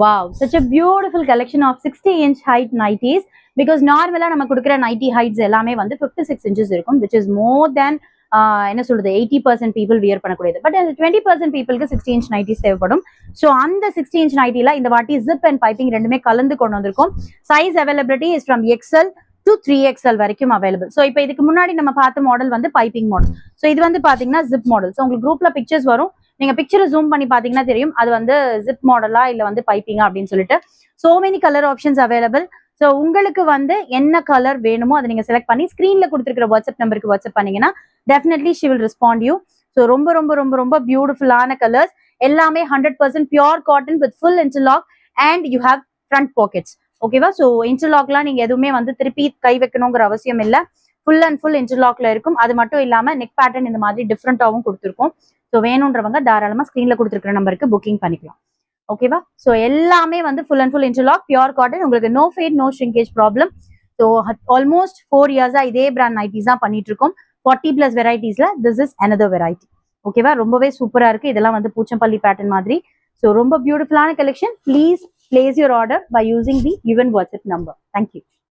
Wow, such a beautiful collection of 60-inch height nighties. Because நார்மலா நம்ம கொடுக்குற nightie heights எல்லாமே வந்து 56 inches இருக்கும், which is more than என்ன சொல்றது 80% people வியர் பண்ணக்கூடியது. பட் அந்த 20% பீப்புளுக்கு 60-inch நைட்டிஸ் தேவைப்படும். ஸோ அந்த 60-inch நைட்டில இந்த வாட்டி ஜிப் அண்ட் பைப்பிங் ரெண்டுமே கலந்து கொண்டு வந்திருக்கும். Size availability is from XL to 3XL வரைக்கும் அவைலபிள். ஸோ இப்போ இதுக்கு முன்னாடி நம்ம பார்த்த மாடல் வந்து பைப்பிங் மாடல். ஸோ இது வந்து பாத்தீங்கன்னா ஜிப் மாடல். ஸோ உங்களுக்கு குரூப்ல பிக்சர்ஸ் வரும், நீங்க பிக்சரை ஜூம் பண்ணி பாத்தீங்கன்னா தெரியும் அது வந்து ஜிப் மாடலா இல்ல வந்து பைப்பிங்கா அப்படின்னு சொல்லிட்டு. So many colour options available. So உங்களுக்கு வந்து என்ன கலர் வேணுமோ அதை நீங்க செலக்ட் பண்ணி ஸ்கிரீன்ல கொடுத்துருக்கிற வாட்ஸ்அப் நம்பருக்கு வாட்ஸ்அப் பண்ணீங்கன்னா definitely she will respond you. So ரொம்ப ரொம்ப ரொம்ப ரொம்ப பியூட்டிஃபுல்லான கலர்ஸ் எல்லாமே 100% pure cotton with full interlock and you have front pockets. ஓகேவா? ஸோ இன்டர்லாக்லாம் நீங்க எதுவுமே வந்து திருப்பி கை வைக்கணுங்கிற அவசியம் இல்லை, ஃபுல் அண்ட் ஃபுல் இன்டர்லாக்ல இருக்கும். அது மட்டும் இல்லாம நெக் பேட்டர்ன் இந்த மாதிரி டிஃப்ரெண்டாவும் கொடுத்துருக்கோம். ஸோ வேணுன்றவங்க தாராளமா ஸ்கிரீன்ல கொடுத்துருக்கிற நம்பருக்கு புக்கிங் பண்ணிக்கலாம். ஓகேவா? ஸோ எல்லாமே வந்து full and full interlock pure cotton, உங்களுக்கு no fade no shrinkage problem. So almost 4 years இதே பிராண்ட் நைட்டிஸ் தான் பண்ணிட்டு இருக்கோம். 40+ வெரைட்டிஸ்ல திஸ் இஸ் another வெரைட்டி. ஓகேவா? ரொம்பவே சூப்பரா இருக்கு. இதெல்லாம் வந்து பூச்சம்பள்ளி பேட்டர்ன் மாதிரி. ஸோ ரொம்ப பியூட்டிஃபுல்லான collection. Please place your order by using the given WhatsApp number. Thank you.